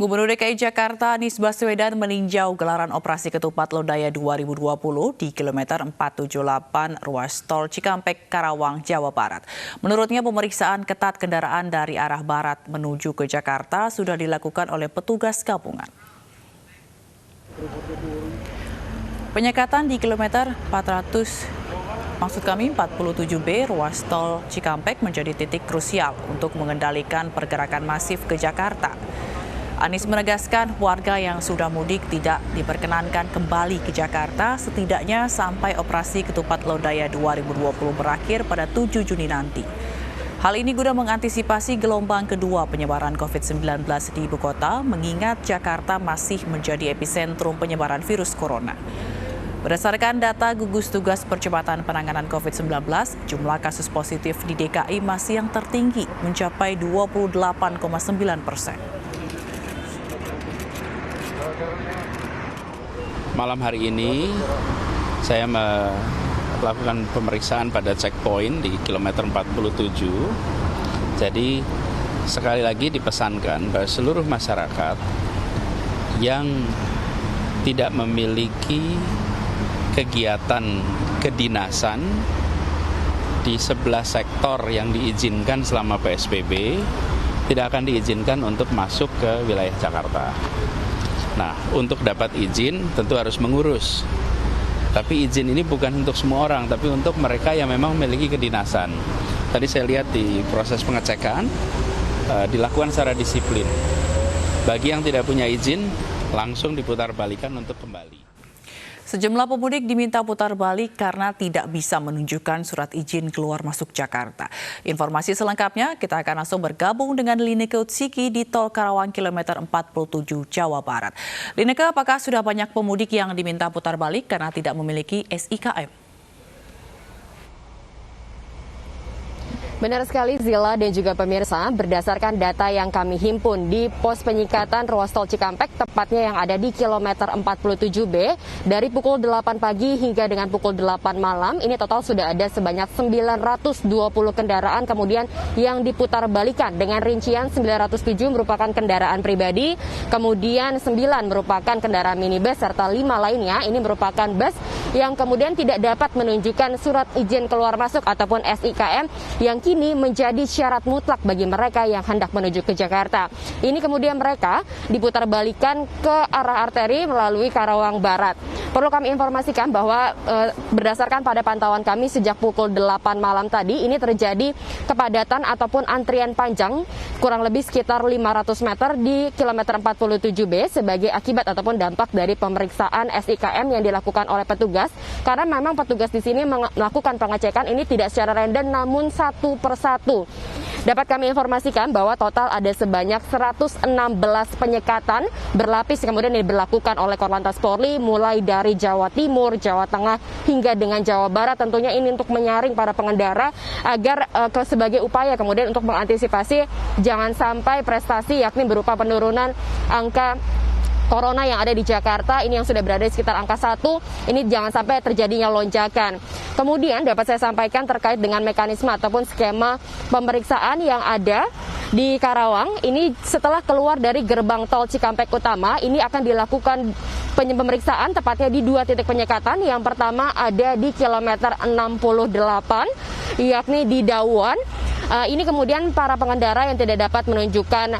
Gubernur DKI Jakarta Anies Baswedan meninjau gelaran operasi ketupat Lodaya 2020 di kilometer 478 ruas tol Cikampek, Karawang, Jawa Barat. Menurutnya pemeriksaan ketat kendaraan dari arah barat menuju ke Jakarta sudah dilakukan oleh petugas gabungan. Penyekatan di kilometer 47B ruas tol Cikampek menjadi titik krusial untuk mengendalikan pergerakan masif ke Jakarta. Anies menegaskan warga yang sudah mudik tidak diperkenankan kembali ke Jakarta setidaknya sampai operasi ketupat Lodaya 2020 berakhir pada 7 Juni nanti. Hal ini guna mengantisipasi gelombang kedua penyebaran COVID-19 di ibu kota, mengingat Jakarta masih menjadi epicentrum penyebaran virus corona. Berdasarkan data gugus tugas percepatan penanganan COVID-19, jumlah kasus positif di DKI masih yang tertinggi, mencapai 28,9%. Malam hari ini saya melakukan pemeriksaan pada checkpoint di kilometer 47. Jadi sekali lagi dipesankan bahwa seluruh masyarakat yang tidak memiliki kegiatan kedinasan di 11 sektor yang diizinkan selama PSBB tidak akan diizinkan untuk masuk ke wilayah Jakarta. Nah, untuk dapat izin tentu harus mengurus. Tapi izin ini bukan untuk semua orang, tapi untuk mereka yang memang memiliki kedinasan. Tadi saya lihat di proses pengecekan dilakukan secara disiplin. Bagi yang tidak punya izin, langsung diputar balikan untuk kembali. Sejumlah pemudik diminta putar balik karena tidak bisa menunjukkan surat izin keluar masuk Jakarta. Informasi selengkapnya kita akan langsung bergabung dengan Lineke Utsiki di Tol Karawang kilometer 47 Jawa Barat. Lineke, apakah sudah banyak pemudik yang diminta putar balik karena tidak memiliki SIKM? Benar sekali Zila dan juga pemirsa, berdasarkan data yang kami himpun di pos penyekatan ruas tol Cikampek, tepatnya yang ada di kilometer 47B, dari pukul 8 pagi hingga dengan pukul 8 malam, ini total sudah ada sebanyak 920 kendaraan kemudian yang diputar balikan dengan rincian 907 merupakan kendaraan pribadi, kemudian 9 merupakan kendaraan minibus, serta 5 lainnya ini merupakan bus yang kemudian tidak dapat menunjukkan surat izin keluar masuk ataupun SIKM yang kini menjadi syarat mutlak bagi mereka yang hendak menuju ke Jakarta. Ini kemudian mereka diputar balikan ke arah arteri melalui Karawang Barat. Perlu kami informasikan bahwa berdasarkan pada pantauan kami sejak pukul 8 malam tadi, ini terjadi kepadatan ataupun antrian panjang kurang lebih sekitar 500 meter di kilometer 47B sebagai akibat ataupun dampak dari pemeriksaan SIKM yang dilakukan oleh petugas. Karena memang petugas di sini melakukan pengecekan ini tidak secara random namun satu persatu. Dapat kami informasikan bahwa total ada sebanyak 116 penyekatan berlapis kemudian diberlakukan oleh Korlantas Polri mulai dari Jawa Timur, Jawa Tengah hingga dengan Jawa Barat. Tentunya ini untuk menyaring para pengendara agar sebagai upaya kemudian untuk mengantisipasi jangan sampai prestasi yakni berupa penurunan angka Corona yang ada di Jakarta ini yang sudah berada di sekitar angka 1, ini jangan sampai terjadinya lonjakan. Kemudian dapat saya sampaikan terkait dengan mekanisme ataupun skema pemeriksaan yang ada di Karawang. Ini setelah keluar dari gerbang tol Cikampek Utama, ini akan dilakukan pemeriksaan tepatnya di 2 titik penyekatan. Yang pertama ada di kilometer 68, yakni di Dawon. Ini kemudian para pengendara yang tidak dapat menunjukkan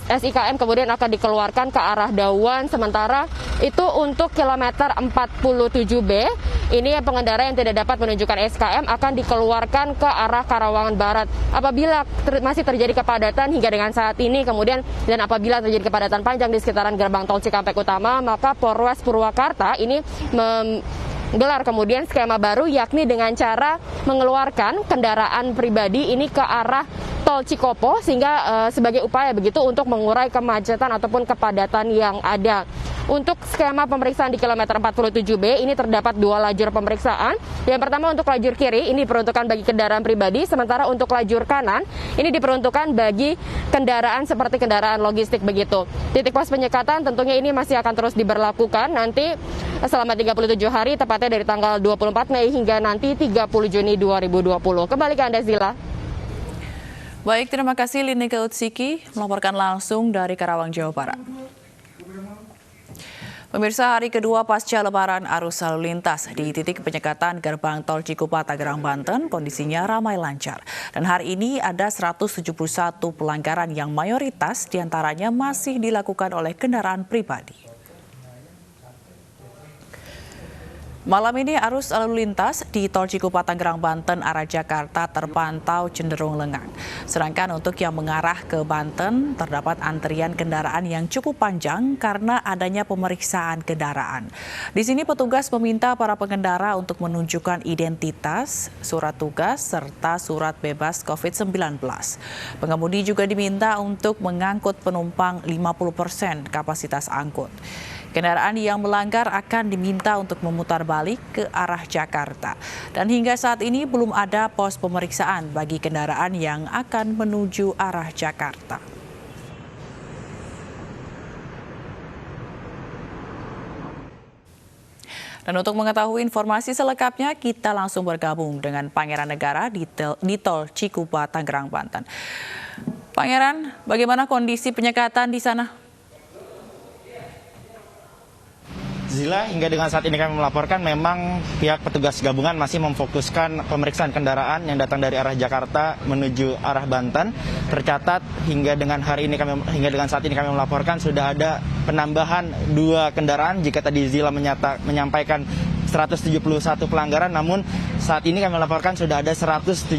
SIKM kemudian akan dikeluarkan ke arah Dawon. Sementara itu untuk kilometer 47B, ini pengendara yang tidak dapat menunjukkan SIKM akan dikeluarkan ke arah Karawang Barat. Apabila masih terjadi kepadatan hingga dengan saat ini kemudian dan apabila terjadi kepadatan panjang di sekitaran gerbang tol Cikampek Utama, maka Polres Purwakarta ini gelar kemudian skema baru yakni dengan cara mengeluarkan kendaraan pribadi ini ke arah tol Cikopo sehingga sebagai upaya begitu untuk mengurai kemacetan ataupun kepadatan yang ada. Untuk skema pemeriksaan di kilometer 47B ini terdapat 2 lajur pemeriksaan. Yang pertama untuk lajur kiri ini diperuntukkan bagi kendaraan pribadi, sementara untuk lajur kanan ini diperuntukkan bagi kendaraan seperti kendaraan logistik begitu. Titik pos penyekatan tentunya ini masih akan terus diberlakukan nanti selama 37 hari tepatnya dari tanggal 24 Mei hingga nanti 30 Juni 2020. Kembali ke Anda Zila. Baik, terima kasih Lineke Utsiki melaporkan langsung dari Karawang, Jawa Barat. Pemirsa, hari kedua pasca Lebaran, arus lalu lintas di titik penyekatan gerbang tol Cikupa, Tangerang, Banten kondisinya ramai lancar. Dan hari ini ada 171 pelanggaran yang mayoritas diantaranya masih dilakukan oleh kendaraan pribadi. Malam ini arus lalu lintas di tol Cikupa, Tangerang, Banten arah Jakarta terpantau cenderung lengang. Sedangkan untuk yang mengarah ke Banten terdapat antrian kendaraan yang cukup panjang karena adanya pemeriksaan kendaraan. Di sini petugas meminta para pengendara untuk menunjukkan identitas, surat tugas, serta surat bebas COVID-19. Pengemudi juga diminta untuk mengangkut penumpang 50% kapasitas angkut. Kendaraan yang melanggar akan diminta untuk memutar balik ke arah Jakarta. Dan hingga saat ini belum ada pos pemeriksaan bagi kendaraan yang akan menuju arah Jakarta. Dan untuk mengetahui informasi selengkapnya, kita langsung bergabung dengan Pangeran Negara di tol Cikupa, Tangerang, Banten. Pangeran, bagaimana kondisi penyekatan di sana? Zila, hingga dengan saat ini kami melaporkan memang pihak petugas gabungan masih memfokuskan pemeriksaan kendaraan yang datang dari arah Jakarta menuju arah Banten. Tercatat hingga dengan saat ini kami melaporkan sudah ada penambahan 2 kendaraan. Jika tadi Zila menyampaikan 171 pelanggaran, namun saat ini kami melaporkan sudah ada 173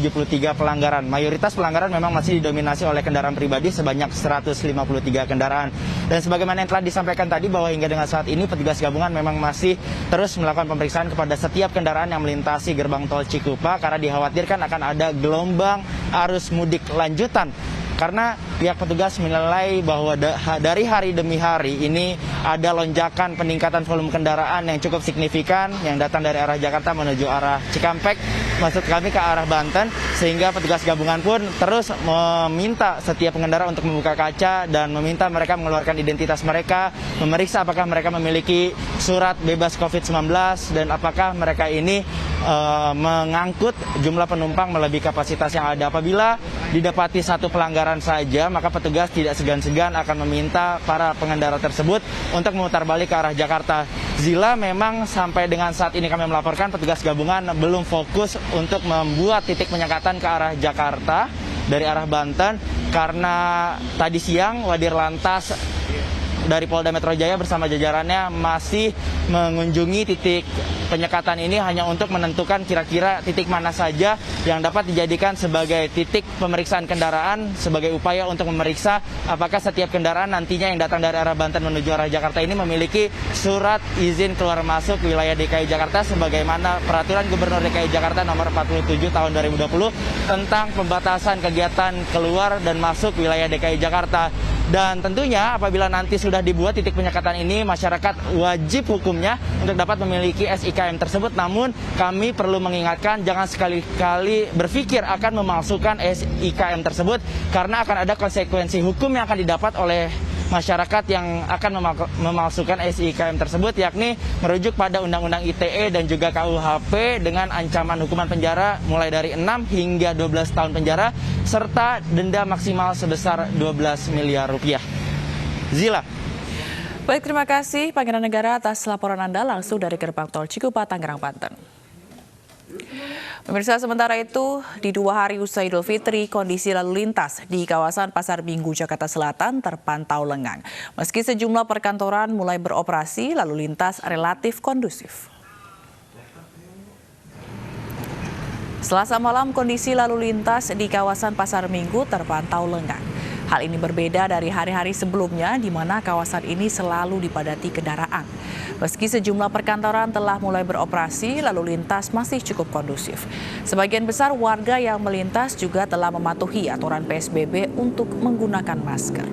pelanggaran. Mayoritas pelanggaran memang masih didominasi oleh kendaraan pribadi sebanyak 153 kendaraan. Dan sebagaimana yang telah disampaikan tadi bahwa hingga dengan saat ini petugas gabungan memang masih terus melakukan pemeriksaan kepada setiap kendaraan yang melintasi gerbang tol Cikupa karena dikhawatirkan akan ada gelombang arus mudik lanjutan. Karena pihak petugas menilai bahwa dari hari demi hari ini ada lonjakan peningkatan volume kendaraan yang cukup signifikan yang datang dari arah Jakarta menuju arah Cikampek, maksud kami ke arah Banten, sehingga petugas gabungan pun terus meminta setiap pengendara untuk membuka kaca dan meminta mereka mengeluarkan identitas mereka, memeriksa apakah mereka memiliki surat bebas COVID-19 dan apakah mereka ini mengangkut jumlah penumpang melebihi kapasitas yang ada. Apabila didapati satu pelanggaran saja, maka petugas tidak segan-segan akan meminta para pengendara tersebut untuk memutar balik ke arah Jakarta. Zila, memang sampai dengan saat ini kami melaporkan petugas gabungan belum fokus untuk membuat titik penyekatan ke arah Jakarta dari arah Banten karena tadi siang Wadir Lantas dari Polda Metro Jaya bersama jajarannya masih mengunjungi titik penyekatan ini hanya untuk menentukan kira-kira titik mana saja yang dapat dijadikan sebagai titik pemeriksaan kendaraan sebagai upaya untuk memeriksa apakah setiap kendaraan nantinya yang datang dari arah Banten menuju arah Jakarta ini memiliki surat izin keluar masuk wilayah DKI Jakarta sebagaimana Peraturan Gubernur DKI Jakarta nomor 47 tahun 2020 tentang pembatasan kegiatan keluar dan masuk wilayah DKI Jakarta. Dan tentunya apabila nanti sudah dibuat titik penyekatan ini, masyarakat wajib hukumnya untuk dapat memiliki SIKM tersebut. Namun kami perlu mengingatkan jangan sekali-kali berpikir akan memalsukan SIKM tersebut karena akan ada konsekuensi hukum yang akan didapat oleh masyarakat yang akan memalsukan SIKM tersebut, yakni merujuk pada Undang-Undang ITE dan juga KUHP dengan ancaman hukuman penjara mulai dari 6 hingga 12 tahun penjara serta denda maksimal sebesar 12 miliar rupiah. Zila. Baik, terima kasih Pangeran Negara atas laporan Anda langsung dari gerbang tol Cikupa, Tangerang, Banten. Pemirsa, sementara itu, di 2 hari usai Idul Fitri, kondisi lalu lintas di kawasan Pasar Minggu, Jakarta Selatan terpantau lengang. Meski sejumlah perkantoran mulai beroperasi, lalu lintas relatif kondusif. Selasa malam, kondisi lalu lintas di kawasan Pasar Minggu terpantau lengang. Hal ini berbeda dari hari-hari sebelumnya di mana kawasan ini selalu dipadati kendaraan. Meski sejumlah perkantoran telah mulai beroperasi, lalu lintas masih cukup kondusif. Sebagian besar warga yang melintas juga telah mematuhi aturan PSBB untuk menggunakan masker.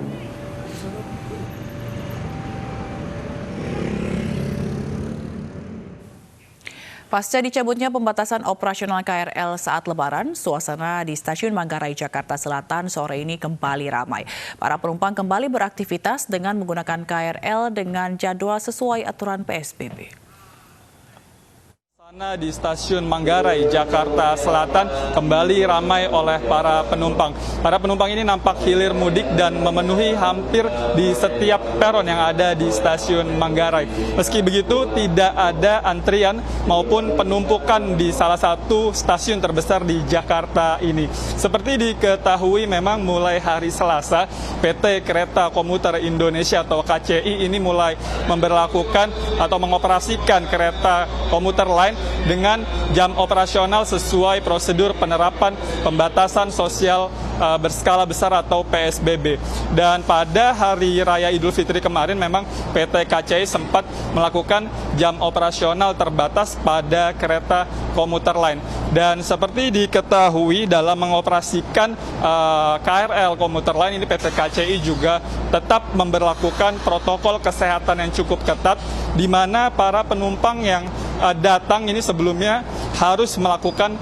Pasca dicabutnya pembatasan operasional KRL saat Lebaran, suasana di Stasiun Manggarai, Jakarta Selatan sore ini kembali ramai. Para penumpang kembali beraktivitas dengan menggunakan KRL dengan jadwal sesuai aturan PSBB. Di stasiun Manggarai, Jakarta Selatan kembali ramai oleh para penumpang. Para penumpang ini nampak hilir mudik dan memenuhi hampir di setiap peron yang ada di stasiun Manggarai. Meski begitu, tidak ada antrian maupun penumpukan di salah satu stasiun terbesar di Jakarta ini. Seperti diketahui, memang mulai hari Selasa, PT Kereta Komuter Indonesia atau KCI ini mulai memberlakukan atau mengoperasikan kereta komuter lain dengan jam operasional sesuai prosedur penerapan pembatasan sosial berskala besar atau PSBB. Dan pada Hari Raya Idul Fitri kemarin memang PT KCI sempat melakukan jam operasional terbatas pada kereta komuter lain. Dan seperti diketahui dalam mengoperasikan KRL komuter lain ini, PT KCI juga tetap memberlakukan protokol kesehatan yang cukup ketat, di mana para penumpang yang datang ini sebelumnya harus melakukan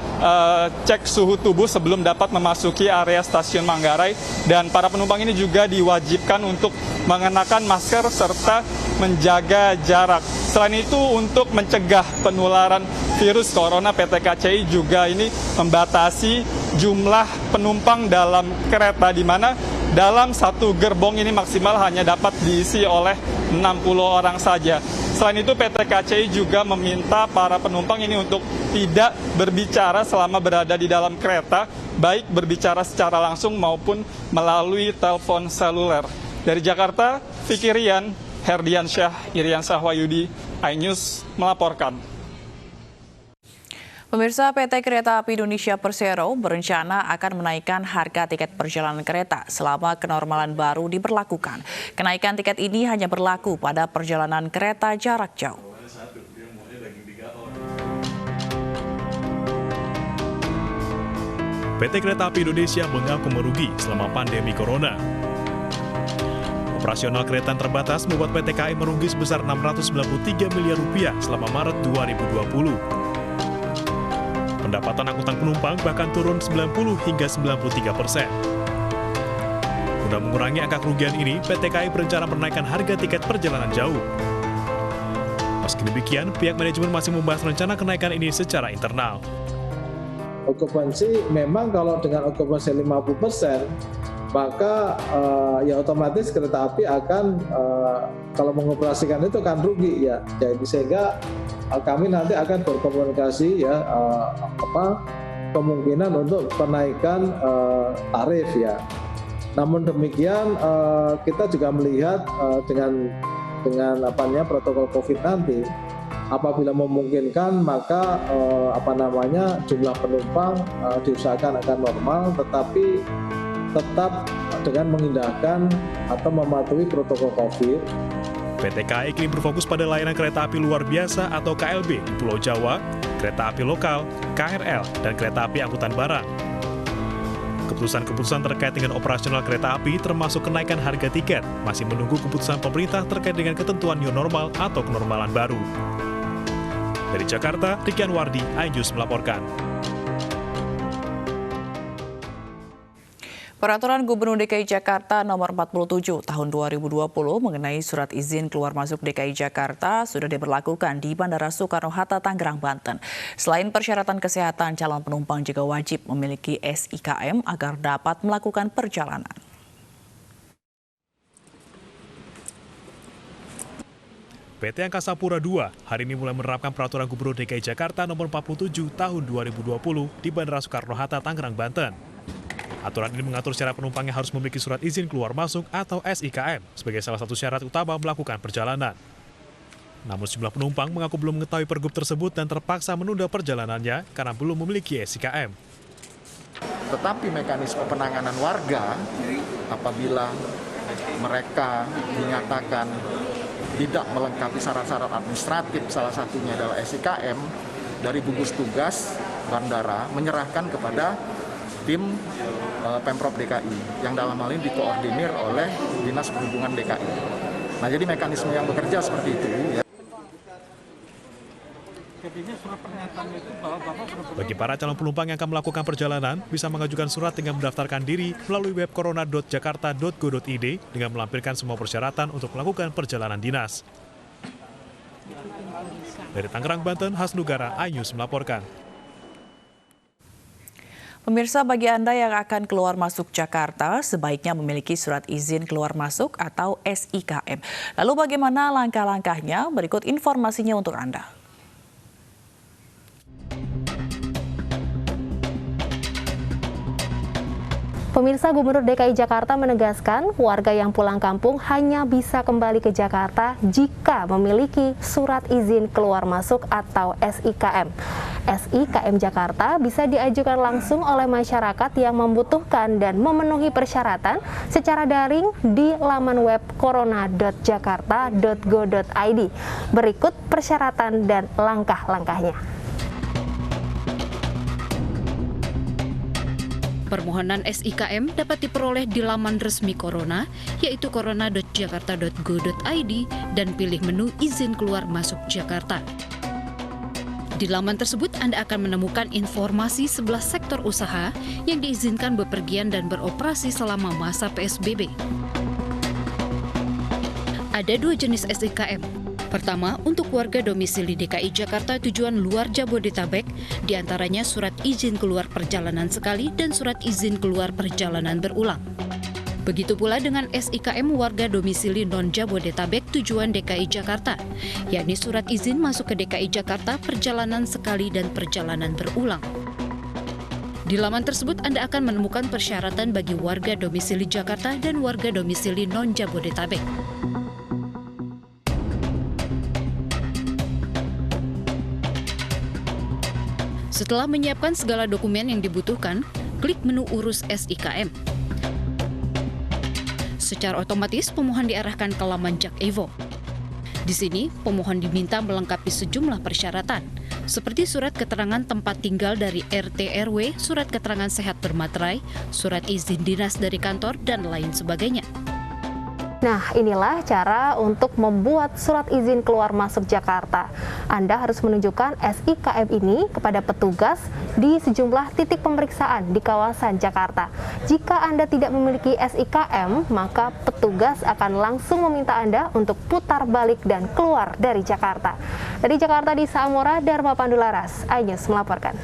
cek suhu tubuh sebelum dapat memasuki area stasiun Manggarai, dan para penumpang ini juga diwajibkan untuk mengenakan masker serta menjaga jarak. Selain itu, untuk mencegah penularan virus corona, PT KCI juga ini membatasi jumlah penumpang dalam kereta, di mana dalam satu gerbong ini maksimal hanya dapat diisi oleh 60 orang saja. Selain itu, PT KCI juga meminta para penumpang ini untuk tidak berbicara selama berada di dalam kereta, baik berbicara secara langsung maupun melalui telepon seluler. Dari Jakarta, Fikirian, Herdiansyah, Iriansyah Wahyudi, iNews melaporkan. Pemirsa, PT Kereta Api Indonesia Persero berencana akan menaikkan harga tiket perjalanan kereta selama kenormalan baru diberlakukan. Kenaikan tiket ini hanya berlaku pada perjalanan kereta jarak jauh. PT Kereta Api Indonesia mengaku merugi selama pandemi corona. Operasional kereta terbatas membuat PT KAI merugi sebesar Rp693 miliar selama Maret 2020. Pendapatan angkutan penumpang bahkan turun 90 hingga 93%. Guna mengurangi angka kerugian ini, PT KAI berencana menaikkan harga tiket perjalanan jauh. Meski demikian, pihak manajemen masih membahas rencana kenaikan ini secara internal. Okupansi memang kalau dengan okupansi 50%, maka ya otomatis kereta api akan kalau mengoperasikan itu akan rugi ya. Jadi sehingga kami nanti akan berkomunikasi ya kemungkinan untuk penaikan tarif ya. Namun demikian kita juga melihat dengan protokol COVID nanti, apabila memungkinkan maka jumlah penumpang diusahakan akan normal, tetapi tetap dengan mengindahkan atau mematuhi protokol COVID. PT KAI kini berfokus pada layanan kereta api luar biasa atau KLB di Pulau Jawa, kereta api lokal, KRL, dan kereta api angkutan barang. Keputusan-keputusan terkait dengan operasional kereta api termasuk kenaikan harga tiket masih menunggu keputusan pemerintah terkait dengan ketentuan new normal atau kenormalan baru. Dari Jakarta, Rikian Wardi, iNews melaporkan. Peraturan Gubernur DKI Jakarta nomor 47 tahun 2020 mengenai surat izin keluar masuk DKI Jakarta sudah diberlakukan di Bandara Soekarno-Hatta, Tangerang, Banten. Selain persyaratan kesehatan, calon penumpang juga wajib memiliki SIKM agar dapat melakukan perjalanan. PT Angkasa Pura II hari ini mulai menerapkan peraturan Gubernur DKI Jakarta nomor 47 tahun 2020 di Bandara Soekarno-Hatta, Tangerang, Banten. Aturan ini mengatur syarat penumpang yang harus memiliki surat izin keluar masuk atau SIKM sebagai salah satu syarat utama melakukan perjalanan. Namun sejumlah penumpang mengaku belum mengetahui pergub tersebut dan terpaksa menunda perjalanannya karena belum memiliki SIKM. Tetapi mekanisme penanganan warga apabila mereka dinyatakan tidak melengkapi syarat-syarat administratif, salah satunya adalah SIKM, dari gugus tugas bandara menyerahkan kepada tim Pemprov DKI yang dalam hal ini dikoordinir oleh Dinas Perhubungan DKI. Nah, jadi mekanisme yang bekerja seperti itu. Ya. Bagi para calon penumpang yang akan melakukan perjalanan, bisa mengajukan surat dengan mendaftarkan diri melalui web corona.jakarta.go.id dengan melampirkan semua persyaratan untuk melakukan perjalanan dinas. Dari Tangerang, Banten, Hasnugara, iNews melaporkan. Pemirsa, bagi Anda yang akan keluar masuk Jakarta, sebaiknya memiliki surat izin keluar masuk atau SIKM. Lalu bagaimana langkah-langkahnya? Berikut informasinya untuk Anda. Pemirsa, Gubernur DKI Jakarta menegaskan warga yang pulang kampung hanya bisa kembali ke Jakarta jika memiliki surat izin keluar masuk atau SIKM. SIKM Jakarta bisa diajukan langsung oleh masyarakat yang membutuhkan dan memenuhi persyaratan secara daring di laman web corona.jakarta.go.id. Berikut persyaratan dan langkah-langkahnya. Permohonan SIKM dapat diperoleh di laman resmi Corona, yaitu corona.jakarta.go.id, dan pilih menu izin keluar masuk Jakarta. Di laman tersebut, Anda akan menemukan informasi 11 sektor usaha yang diizinkan bepergian dan beroperasi selama masa PSBB. Ada 2 jenis SIKM. Pertama, untuk warga domisili DKI Jakarta tujuan luar Jabodetabek, diantaranya surat izin keluar perjalanan sekali dan surat izin keluar perjalanan berulang. Begitu pula dengan SIKM warga domisili non-Jabodetabek tujuan DKI Jakarta, yakni surat izin masuk ke DKI Jakarta perjalanan sekali dan perjalanan berulang. Di laman tersebut Anda akan menemukan persyaratan bagi warga domisili Jakarta dan warga domisili non-Jabodetabek. Setelah menyiapkan segala dokumen yang dibutuhkan, klik menu urus SIKM. Secara otomatis, pemohon diarahkan ke laman JAKEVO. Di sini, pemohon diminta melengkapi sejumlah persyaratan, seperti surat keterangan tempat tinggal dari RT RW, surat keterangan sehat bermaterai, surat izin dinas dari kantor, dan lain sebagainya. Nah, inilah cara untuk membuat surat izin keluar masuk Jakarta. Anda harus menunjukkan SIKM ini kepada petugas di sejumlah titik pemeriksaan di kawasan Jakarta. Jika Anda tidak memiliki SIKM, maka petugas akan langsung meminta Anda untuk putar balik dan keluar dari Jakarta. Dari Jakarta, di Samora, Dharma Pandularas, iNews melaporkan.